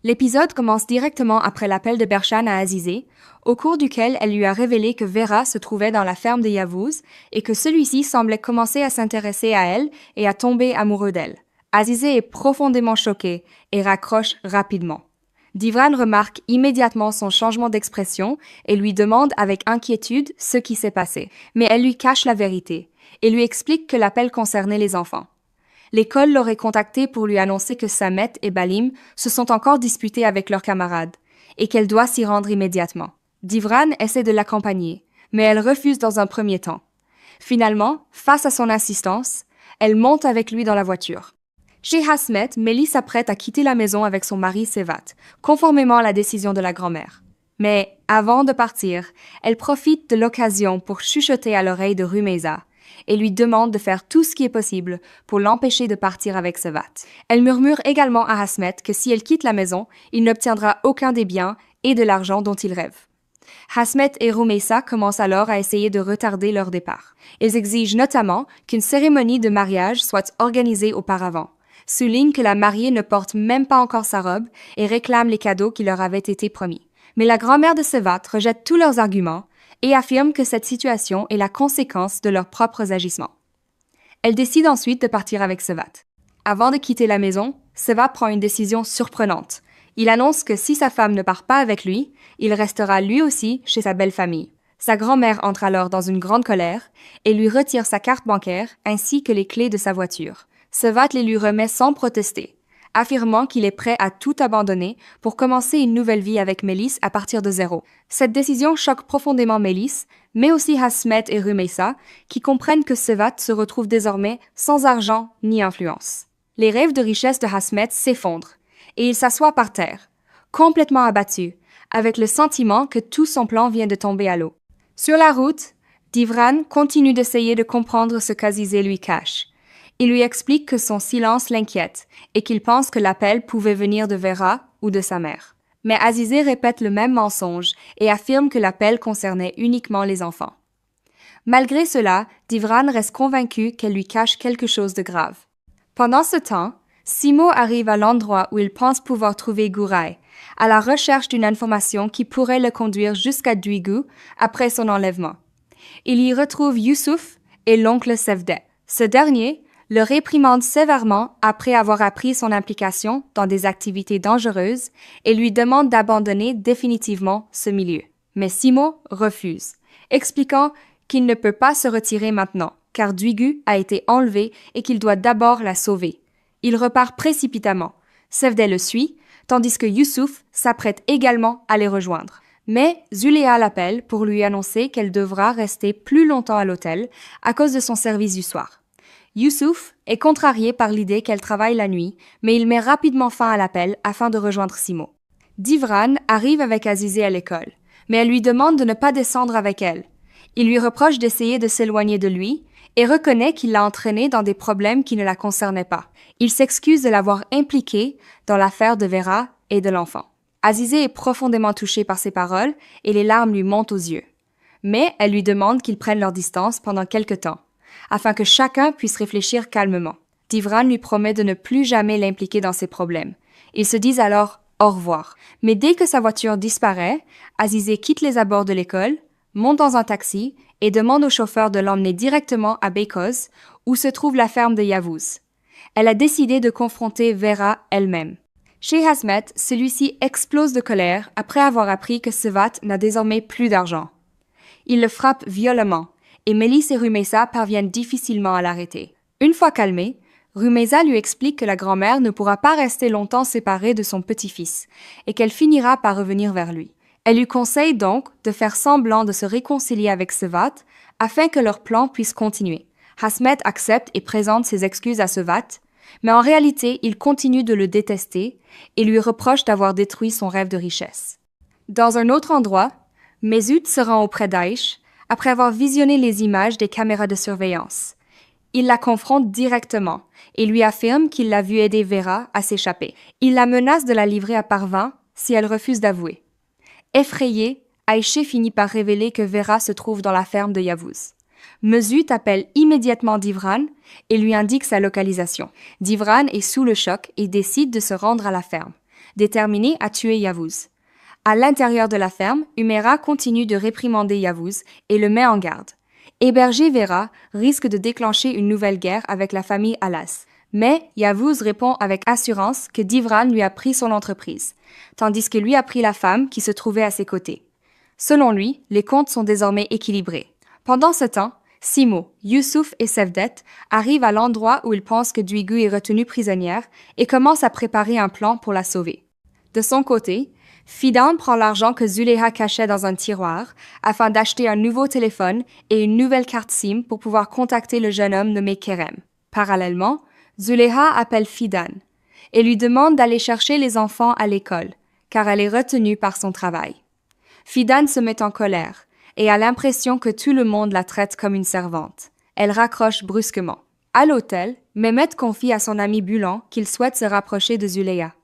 L'épisode commence directement après l'appel de Bershan à Azizé, au cours duquel elle lui a révélé que Vera se trouvait dans la ferme de Yavuz et que celui-ci semblait commencer à s'intéresser à elle et à tomber amoureux d'elle. Azizé est profondément choqué et raccroche rapidement. Divran remarque immédiatement son changement d'expression et lui demande avec inquiétude ce qui s'est passé. Mais elle lui cache la vérité et lui explique que l'appel concernait les enfants. L'école l'aurait contacté pour lui annoncer que Samet et Balim se sont encore disputés avec leurs camarades et qu'elle doit s'y rendre immédiatement. Divran essaie de l'accompagner, mais elle refuse dans un premier temps. Finalement, face à son insistance, elle monte avec lui dans la voiture. Chez Hasmet, Mélie s'apprête à quitter la maison avec son mari Sevat, conformément à la décision de la grand-mère. Mais avant de partir, elle profite de l'occasion pour chuchoter à l'oreille de Rumeysa et lui demande de faire tout ce qui est possible pour l'empêcher de partir avec Sevat. Elle murmure également à Hasmet que si elle quitte la maison, il n'obtiendra aucun des biens et de l'argent dont il rêve. Hasmet et Rumeysa commencent alors à essayer de retarder leur départ. Ils exigent notamment qu'une cérémonie de mariage soit organisée auparavant, soulignent que la mariée ne porte même pas encore sa robe et réclament les cadeaux qui leur avaient été promis. Mais la grand-mère de Sevat rejette tous leurs arguments et affirme que cette situation est la conséquence de leurs propres agissements. Elle décide ensuite de partir avec Sevat. Avant de quitter la maison, Sevat prend une décision surprenante. Il annonce que si sa femme ne part pas avec lui, il restera lui aussi chez sa belle famille. Sa grand-mère entre alors dans une grande colère et lui retire sa carte bancaire ainsi que les clés de sa voiture. Sevat les lui remet sans protester, affirmant qu'il est prêt à tout abandonner pour commencer une nouvelle vie avec Mélis à partir de zéro. Cette décision choque profondément Mélis, mais aussi Hasmet et Rumeysa, qui comprennent que Sevat se retrouve désormais sans argent ni influence. Les rêves de richesse de Hasmet s'effondrent, et il s'assoit par terre, complètement abattu, avec le sentiment que tout son plan vient de tomber à l'eau. Sur la route, Divran continue d'essayer de comprendre ce qu'Azizé lui cache. Il lui explique que son silence l'inquiète et qu'il pense que l'appel pouvait venir de Vera ou de sa mère. Mais Azizé répète le même mensonge et affirme que l'appel concernait uniquement les enfants. Malgré cela, Divran reste convaincu qu'elle lui cache quelque chose de grave. Pendant ce temps, Simo arrive à l'endroit où il pense pouvoir trouver Gourai, à la recherche d'une information qui pourrait le conduire jusqu'à Duigu après son enlèvement. Il y retrouve Youssouf et l'oncle Sevdet. Ce dernier le réprimande sévèrement après avoir appris son implication dans des activités dangereuses et lui demande d'abandonner définitivement ce milieu. Mais Simo refuse, expliquant qu'il ne peut pas se retirer maintenant, car Duigu a été enlevé et qu'il doit d'abord la sauver. Il repart précipitamment. Sevdet le suit, tandis que Youssouf s'apprête également à les rejoindre. Mais Zuléa l'appelle pour lui annoncer qu'elle devra rester plus longtemps à l'hôtel à cause de son service du soir. Youssouf est contrarié par l'idée qu'elle travaille la nuit, mais il met rapidement fin à l'appel afin de rejoindre Simo. Divran arrive avec Azizé à l'école, mais elle lui demande de ne pas descendre avec elle. Il lui reproche d'essayer de s'éloigner de lui et reconnaît qu'il l'a entraînée dans des problèmes qui ne la concernaient pas. Il s'excuse de l'avoir impliquée dans l'affaire de Vera et de l'enfant. Azizé est profondément touchée par ces paroles et les larmes lui montent aux yeux. Mais elle lui demande qu'ils prennent leur distance pendant quelque temps, afin que chacun puisse réfléchir calmement. Divran lui promet de ne plus jamais l'impliquer dans ses problèmes. Ils se disent alors au revoir. Mais dès que sa voiture disparaît, Azizé quitte les abords de l'école, monte dans un taxi et demande au chauffeur de l'emmener directement à Beykoz, où se trouve la ferme de Yavuz. Elle a décidé de confronter Vera elle-même. Chez Hasmet, celui-ci explose de colère après avoir appris que Sevat n'a désormais plus d'argent. Il le frappe violemment, et Mélis et Rumeysa parviennent difficilement à l'arrêter. Une fois calmée, Rumeysa lui explique que la grand-mère ne pourra pas rester longtemps séparée de son petit-fils, et qu'elle finira par revenir vers lui. Elle lui conseille donc de faire semblant de se réconcilier avec Sevat afin que leur plan puisse continuer. Hasmet accepte et présente ses excuses à Sevat, mais en réalité, il continue de le détester et lui reproche d'avoir détruit son rêve de richesse. Dans un autre endroit, Mesut se rend auprès d'Aïch après avoir visionné les images des caméras de surveillance. Il la confronte directement et lui affirme qu'il l'a vu aider Vera à s'échapper. Il la menace de la livrer à Parvin si elle refuse d'avouer. Effrayée, Aïché finit par révéler que Vera se trouve dans la ferme de Yavuz. Mesut appelle immédiatement Divran et lui indique sa localisation. Divran est sous le choc et décide de se rendre à la ferme. déterminé à tuer Yavuz. À l'intérieur de la ferme, Humaira continue de réprimander Yavuz et le met en garde. Héberger Vera risque de déclencher une nouvelle guerre avec la famille Alas. Mais Yavuz répond avec assurance que Divran lui a pris son entreprise, tandis que lui a pris la femme qui se trouvait à ses côtés. Selon lui, les comptes sont désormais équilibrés. Pendant ce temps, Simo, Youssouf et Cevdet arrivent à l'endroit où ils pensent que Duigu est retenue prisonnière et commencent à préparer un plan pour la sauver. De son côté, Fidan prend l'argent que Zuleha cachait dans un tiroir afin d'acheter un nouveau téléphone et une nouvelle carte SIM pour pouvoir contacter le jeune homme nommé Kerem. Parallèlement, Zuleha appelle Fidan et lui demande d'aller chercher les enfants à l'école, car elle est retenue par son travail. Fidan se met en colère et a l'impression que tout le monde la traite comme une servante. Elle raccroche brusquement. À l'hôtel, Mehmet confie à son ami Bulan qu'il souhaite se rapprocher de Zuleha.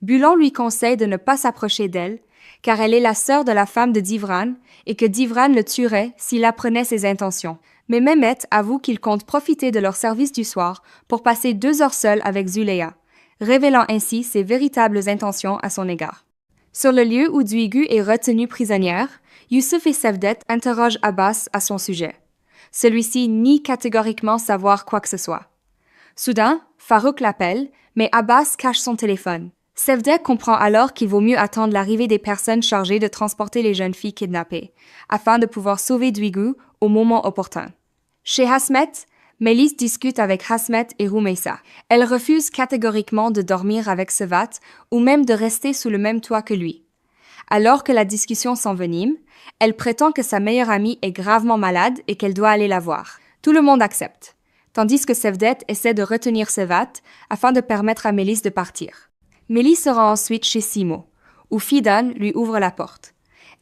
Bulan lui conseille de ne pas s'approcher d'elle, car elle est la sœur de la femme de Divran et que Divran le tuerait s'il apprenait ses intentions. Mais Mehmet avoue qu'il compte profiter de leur service du soir pour passer 2 heures seul avec Zuleha, révélant ainsi ses véritables intentions à son égard. Sur le lieu où Duigu est retenue prisonnière, Youssouf et Cevdet interrogent Abbas à son sujet. Celui-ci nie catégoriquement savoir quoi que ce soit. Soudain, Farouk l'appelle, mais Abbas cache son téléphone. Cevdet comprend alors qu'il vaut mieux attendre l'arrivée des personnes chargées de transporter les jeunes filles kidnappées, afin de pouvoir sauver Duigu au moment opportun. Chez Hasmet, Melis discute avec Hasmet et Roumeissa. Elle refuse catégoriquement de dormir avec Sevat ou même de rester sous le même toit que lui. Alors que la discussion s'envenime, elle prétend que sa meilleure amie est gravement malade et qu'elle doit aller la voir. Tout le monde accepte, tandis que Cevdet essaie de retenir Sevat afin de permettre à Melis de partir. Melis se rend ensuite chez Simo, où Fidan lui ouvre la porte.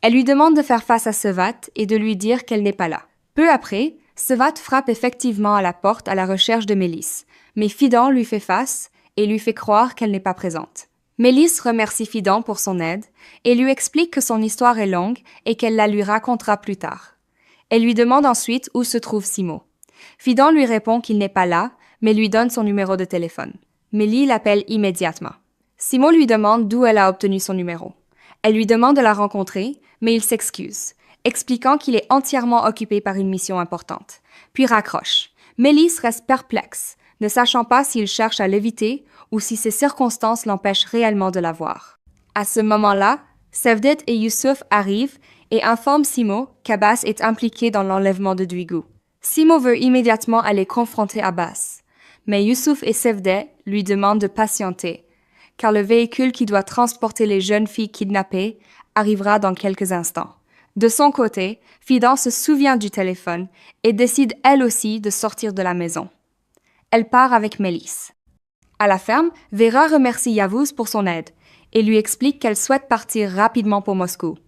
Elle lui demande de faire face à Sevat et de lui dire qu'elle n'est pas là. Peu après, Sevat frappe effectivement à la porte à la recherche de Melis, mais Fidan lui fait face et lui fait croire qu'elle n'est pas présente. Melis remercie Fidan pour son aide et lui explique que son histoire est longue et qu'elle la lui racontera plus tard. Elle lui demande ensuite où se trouve Simo. Fidan lui répond qu'il n'est pas là, mais lui donne son numéro de téléphone. Mélie l'appelle immédiatement. Simo lui demande d'où elle a obtenu son numéro. Elle lui demande de la rencontrer, mais il s'excuse, expliquant qu'il est entièrement occupé par une mission importante, puis raccroche. Mélis reste perplexe, ne sachant pas s'il cherche à l'éviter ou si ces circonstances l'empêchent réellement de la voir. À ce moment-là, Cevdet et Youssouf arrivent et informent Simo qu'Abbas est impliqué dans l'enlèvement de Duigu. Simo veut immédiatement aller confronter Abbas, mais Youssouf et Cevdet lui demandent de patienter, car le véhicule qui doit transporter les jeunes filles kidnappées arrivera dans quelques instants. De son côté, Fidan se souvient du téléphone et décide elle aussi de sortir de la maison. Elle part avec Melis. À la ferme, Vera remercie Yavuz pour son aide et lui explique qu'elle souhaite partir rapidement pour Moscou.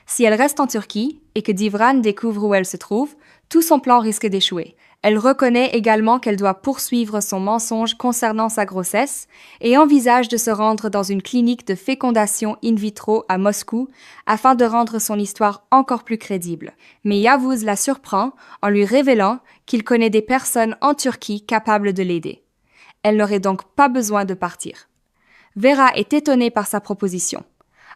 Si elle reste en Turquie et que Divran découvre où elle se trouve, tout son plan risque d'échouer. Elle reconnaît également qu'elle doit poursuivre son mensonge concernant sa grossesse et envisage de se rendre dans une clinique de fécondation in vitro à Moscou afin de rendre son histoire encore plus crédible. Mais Yavuz la surprend en lui révélant qu'il connaît des personnes en Turquie capables de l'aider. Elle n'aurait donc pas besoin de partir. Vera est étonnée par sa proposition.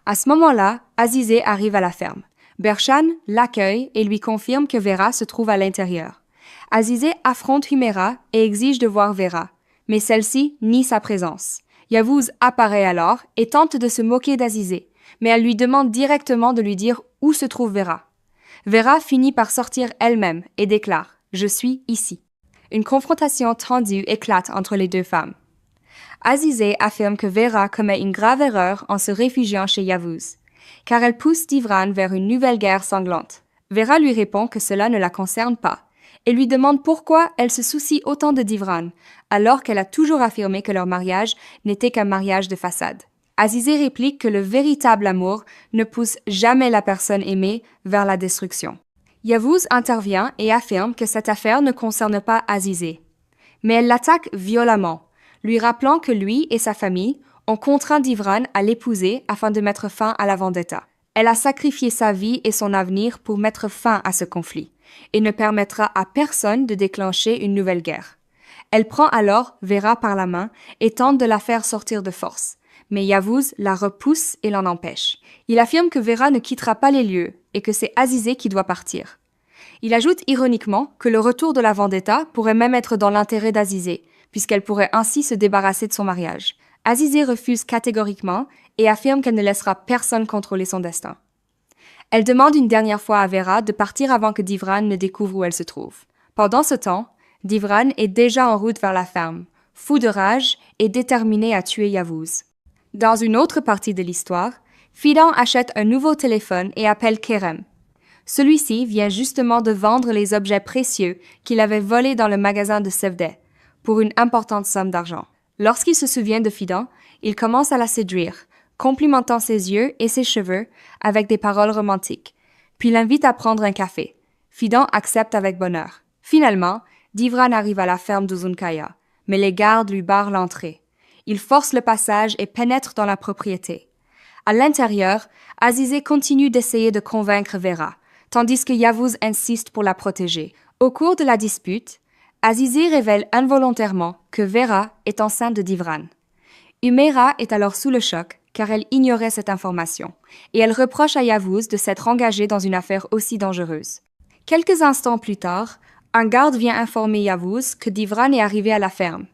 À ce moment-là, Azizé arrive à la ferme. Bershan l'accueille et lui confirme que Vera se trouve à l'intérieur. Azizé affronte Humaira et exige de voir Vera, mais celle-ci nie sa présence. Yavuz apparaît alors et tente de se moquer d'Azizé, mais elle lui demande directement de lui dire où se trouve Vera. Vera finit par sortir elle-même et déclare « Je suis ici ». Une confrontation tendue éclate entre les deux femmes. Azizé affirme que Vera commet une grave erreur en se réfugiant chez Yavuz, car elle pousse Divran vers une nouvelle guerre sanglante. Vera lui répond que cela ne la concerne pas, et lui demande pourquoi elle se soucie autant de Divran, alors qu'elle a toujours affirmé que leur mariage n'était qu'un mariage de façade. Azizé réplique que le véritable amour ne pousse jamais la personne aimée vers la destruction. Yavuz intervient et affirme que cette affaire ne concerne pas Azizé, mais elle l'attaque violemment, lui rappelant que lui et sa famille ont contraint Divran à l'épouser afin de mettre fin à la vendetta. Elle a sacrifié sa vie et son avenir pour mettre fin à ce conflit et ne permettra à personne de déclencher une nouvelle guerre. Elle prend alors Vera par la main et tente de la faire sortir de force, mais Yavuz la repousse et l'en empêche. Il affirme que Vera ne quittera pas les lieux et que c'est Azizé qui doit partir. Il ajoute ironiquement que le retour de la vendetta pourrait même être dans l'intérêt d'Azizé, puisqu'elle pourrait ainsi se débarrasser de son mariage. Azizé refuse catégoriquement et affirme qu'elle ne laissera personne contrôler son destin. Elle demande une dernière fois à Vera de partir avant que Divran ne découvre où elle se trouve. Pendant ce temps, Divran est déjà en route vers la ferme, fou de rage et déterminé à tuer Yavuz. Dans une autre partie de l'histoire, Fidan achète un nouveau téléphone et appelle Kerem. Celui-ci vient justement de vendre les objets précieux qu'il avait volés dans le magasin de Sevde, pour une importante somme d'argent. Lorsqu'il se souvient de Fidan, il commence à la séduire, complimentant ses yeux et ses cheveux avec des paroles romantiques, puis l'invite à prendre un café. Fidan accepte avec bonheur. Finalement, Divran arrive à la ferme d'Uzunkaya, mais les gardes lui barrent l'entrée. Il force le passage et pénètre dans la propriété. À l'intérieur, Azizé continue d'essayer de convaincre Vera, tandis que Yavuz insiste pour la protéger. Au cours de la dispute, Azizé révèle involontairement que Vera est enceinte de Divran. Humaira est alors sous le choc car elle ignorait cette information, et elle reproche à Yavuz de s'être engagé dans une affaire aussi dangereuse. Quelques instants plus tard, un garde vient informer Yavuz que Divran est arrivé à la ferme.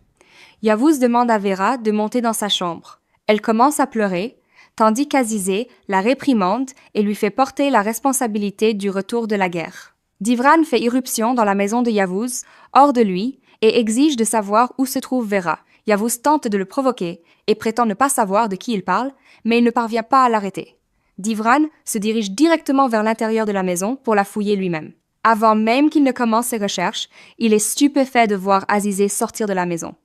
Yavuz demande à Vera de monter dans sa chambre. Elle commence à pleurer, tandis qu'Azizé la réprimande et lui fait porter la responsabilité du retour de la guerre. Divran fait irruption dans la maison de Yavuz, hors de lui, et exige de savoir où se trouve Vera. Yavuz tente de le provoquer et prétend ne pas savoir de qui il parle, mais il ne parvient pas à l'arrêter. Divran se dirige directement vers l'intérieur de la maison pour la fouiller lui-même. Avant même qu'il ne commence ses recherches, il est stupéfait de voir Azizé sortir de la maison.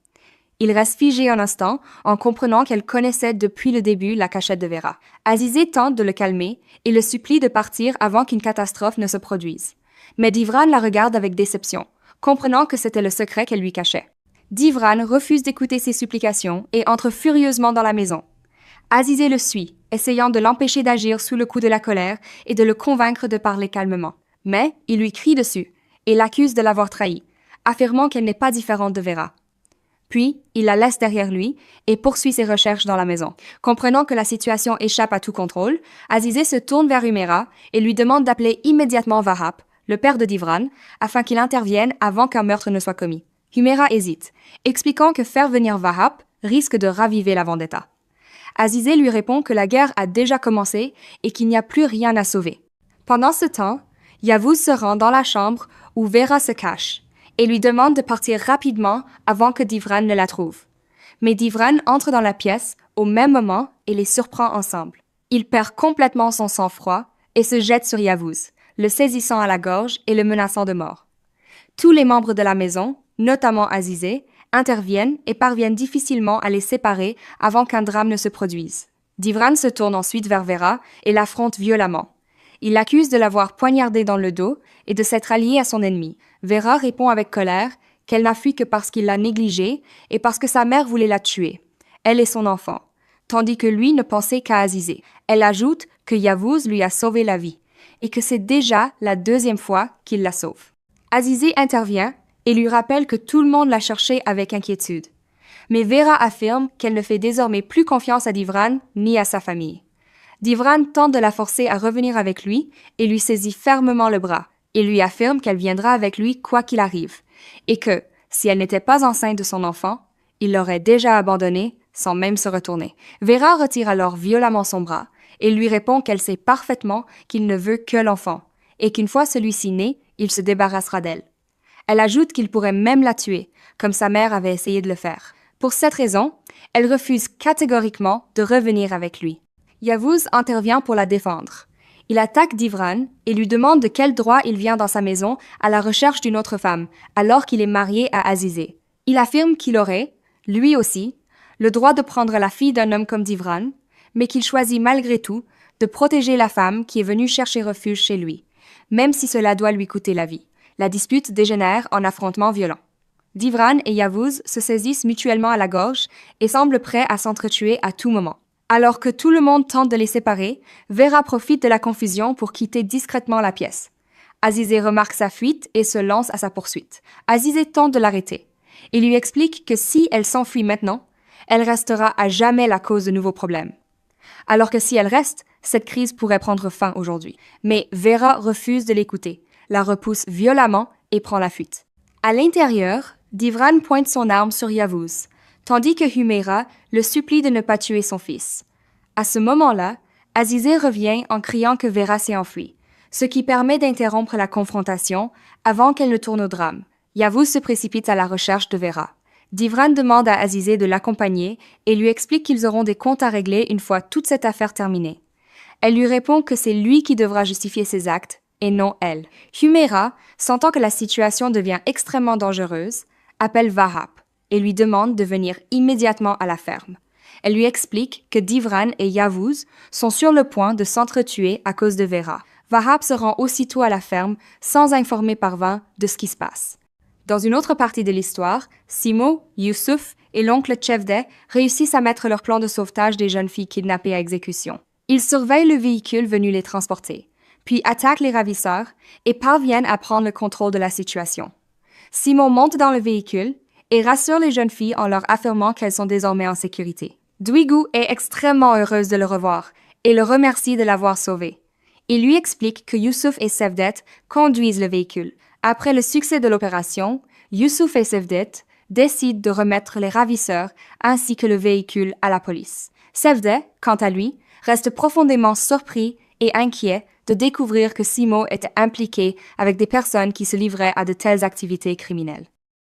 Il reste figé un instant en comprenant qu'elle connaissait depuis le début la cachette de Vera. Azizé tente de le calmer et le supplie de partir avant qu'une catastrophe ne se produise. Mais Divran la regarde avec déception, comprenant que c'était le secret qu'elle lui cachait. Divran refuse d'écouter ses supplications et entre furieusement dans la maison. Azizé le suit, essayant de l'empêcher d'agir sous le coup de la colère et de le convaincre de parler calmement. Mais il lui crie dessus et l'accuse de l'avoir trahi, affirmant qu'elle n'est pas différente de Vera. Puis, il la laisse derrière lui et poursuit ses recherches dans la maison. Comprenant que la situation échappe à tout contrôle, Azizé se tourne vers Humaira et lui demande d'appeler immédiatement Vahap, le père de Divran, afin qu'il intervienne avant qu'un meurtre ne soit commis. Humaira hésite, expliquant que faire venir Vahap risque de raviver la vendetta. Azizé lui répond que la guerre a déjà commencé et qu'il n'y a plus rien à sauver. Pendant ce temps, Yavuz se rend dans la chambre où Vera se cache et lui demande de partir rapidement avant que Divran ne la trouve. Mais Divran entre dans la pièce au même moment et les surprend ensemble. Il perd complètement son sang-froid et se jette sur Yavuz, le saisissant à la gorge et le menaçant de mort. Tous les membres de la maison, notamment Azizé, interviennent et parviennent difficilement à les séparer avant qu'un drame ne se produise. Divran se tourne ensuite vers Vera et l'affronte violemment. Il l'accuse de l'avoir poignardé dans le dos et de s'être allié à son ennemi. Vera répond avec colère qu'elle n'a fui que parce qu'il l'a négligée et parce que sa mère voulait la tuer, elle et son enfant, tandis que lui ne pensait qu'à Azizé. Elle ajoute que Yavuz lui a sauvé la vie et que c'est déjà la deuxième fois qu'il la sauve. Azizé intervient et lui rappelle que tout le monde l'a cherché avec inquiétude. Mais Vera affirme qu'elle ne fait désormais plus confiance à Divran ni à sa famille. Divran tente de la forcer à revenir avec lui et lui saisit fermement le bras. Il lui affirme qu'elle viendra avec lui quoi qu'il arrive, et que, si elle n'était pas enceinte de son enfant, il l'aurait déjà abandonnée sans même se retourner. Vera retire alors violemment son bras et lui répond qu'elle sait parfaitement qu'il ne veut que l'enfant, et qu'une fois celui-ci né, il se débarrassera d'elle. Elle ajoute qu'il pourrait même la tuer, comme sa mère avait essayé de le faire. Pour cette raison, elle refuse catégoriquement de revenir avec lui. Yavuz intervient pour la défendre. Il attaque Divran et lui demande de quel droit il vient dans sa maison à la recherche d'une autre femme, alors qu'il est marié à Azizé. Il affirme qu'il aurait, lui aussi, le droit de prendre la fille d'un homme comme Divran, mais qu'il choisit malgré tout de protéger la femme qui est venue chercher refuge chez lui, même si cela doit lui coûter la vie. La dispute dégénère en affrontement violent. Divran et Yavuz se saisissent mutuellement à la gorge et semblent prêts à s'entretuer à tout moment. Alors que tout le monde tente de les séparer, Vera profite de la confusion pour quitter discrètement la pièce. Azizé remarque sa fuite et se lance à sa poursuite. Azizé tente de l'arrêter. Il lui explique que si elle s'enfuit maintenant, elle restera à jamais la cause de nouveaux problèmes. Alors que si elle reste, cette crise pourrait prendre fin aujourd'hui. Mais Vera refuse de l'écouter, la repousse violemment et prend la fuite. À l'intérieur, Divran pointe son arme sur Yavuz, tandis que Humaira le supplie de ne pas tuer son fils. À ce moment-là, Azizé revient en criant que Vera s'est enfuie, ce qui permet d'interrompre la confrontation avant qu'elle ne tourne au drame. Yavuz se précipite à la recherche de Vera. Divran demande à Azizé de l'accompagner et lui explique qu'ils auront des comptes à régler une fois toute cette affaire terminée. Elle lui répond que c'est lui qui devra justifier ses actes, et non elle. Humaira, sentant que la situation devient extrêmement dangereuse, appelle Vahab et lui demande de venir immédiatement à la ferme. Elle lui explique que Divran et Yavuz sont sur le point de s'entretuer à cause de Vera. Vahab se rend aussitôt à la ferme sans informer Parvin de ce qui se passe. Dans une autre partie de l'histoire, Simo, Youssouf et l'oncle Chevdet réussissent à mettre leur plan de sauvetage des jeunes filles kidnappées à exécution. Ils surveillent le véhicule venu les transporter, puis attaquent les ravisseurs et parviennent à prendre le contrôle de la situation. Simon monte dans le véhicule et rassure les jeunes filles en leur affirmant qu'elles sont désormais en sécurité. Dwigu est extrêmement heureuse de le revoir et le remercie de l'avoir sauvé. Il lui explique que Youssouf et Cevdet conduisent le véhicule. Après le succès de l'opération, Youssouf et Cevdet décident de remettre les ravisseurs ainsi que le véhicule à la police. Cevdet, quant à lui, reste profondément surpris et inquiet de découvrir que Simo était impliqué avec des personnes qui se livraient à de telles activités criminelles.